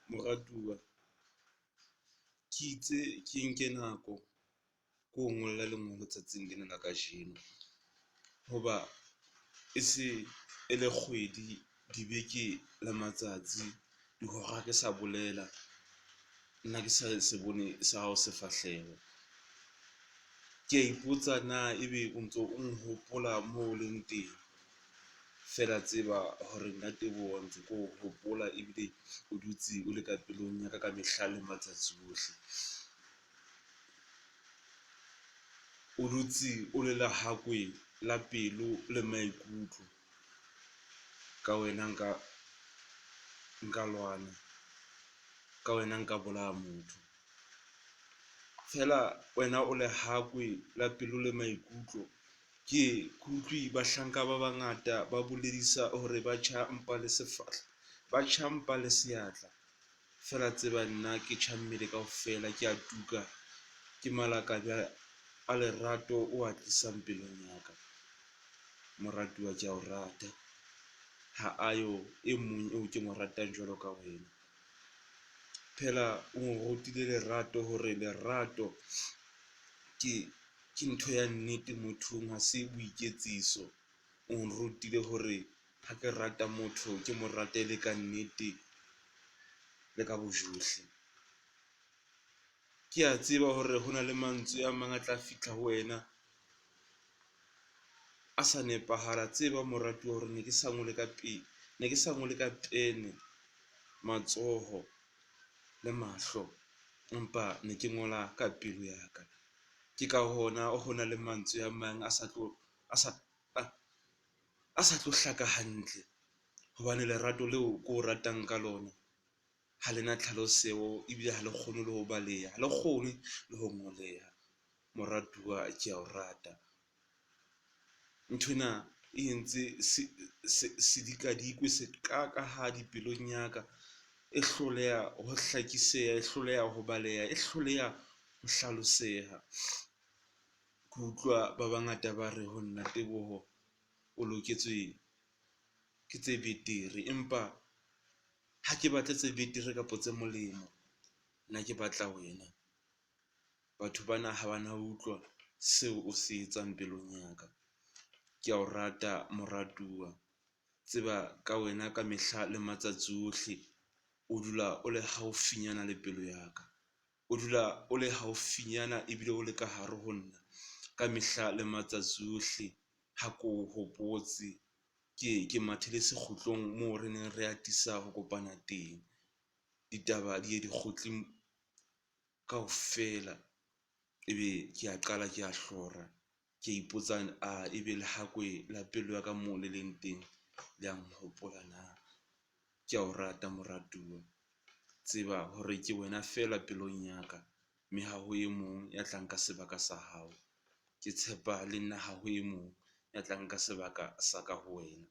Moratuwa ke itse ke nke nako ko ngolla lengolo tsatsing lena la kajeno, hoba e se e le kgwedi, dibeke le matsatsi, dihora ke sa bolela nna ke sa se bone sa hao sefahleho. Ke a ipotsa na ebe o ntso o nhopola moo o leng teng? Feela tseba hore nna Teboho ntse ko hopola ebile o dutse o le ka pelong ya ka mehla le matsatsi ohle. O dutse o le lehakwe la pelo le maikutlo. Ka wena nka lwana, ka wena nka bolaya motho. Feela wena o lehakwe la pelo le maikutlo. Ke utlwi bahlanka ba bangata ba boledisa hore ba tjha mpa le sefahleho, ba tjha mpa le seatla. Feela tseba nna ke tjha mmele kaofela, ke a tuka ke malakabe a lerato o a tlisang pelong ya ka. Moratuwa ke a o rata, ha ayo e mong eo ke mo ratang jwalo ka wena. Phela o nrutile lerato, hore lerato ke ntho ya nnete mothong, ha se boiketsiso. O nrutile hore ha ke rata motho ke mo ratele ka nnete le ka bojohle. Ke a tseba hore ho na le mantswe a mang a tla fihla ho wena a sa nepahala. Tseba moratuwa hore ne ke sa ngole ka pene, matsoho le mahlo, empa ne ke ngola ka pelo ya ka. Ke ka hona ho na le mantswe a mang a sa tlo hlaka hantle, hobane lerato leo ko ratang ka lona ha lena tlhaloseho ebile ha le kgone le ho baleha, ha le kgone le ho ngoleha. Moratuwa ke a o rata. Nthwena e entse sedikadikwe se ka dipelong ya ka, e hloleha ho hlakiseha, e hloleha ho baleha, e hloleha ho hlaloseha. Ke utlwa ba bangata ba re ho nna, Teboho o loketswe ke tse betere, empa ha ke batle tse betere kapa tse molemo, nna ke batla wena. Batho bana ha bana utlwa seo o se etsang pelong ya ka. Ke a o rata moratuwa, tseba ka wena ka mehla le matsatsi ohle o dula o le haufinyana le pelo ya ka, o dula o le haufinyana ebile o le ka hare ho nna ka mehla le matsatsi ohle. Ha ko hopotse ke mathile sekgutlong moo re neng re atisa ho kopana teng, ditaba di ye di kgutle kaofela, ebe ke a qala ke a hlora, ke ipotsa ebe lehakwe la pelo ya ka moo le leng teng le yang hopola na? Ke a o rata moratuwa, tseba hore ke wena fela pelong ya ka, mme ha ho e mong ya tla nka sebaka sa hao. Ke tshepa le nna ha ho e mong ya tla nka sebaka sa ka ho wena.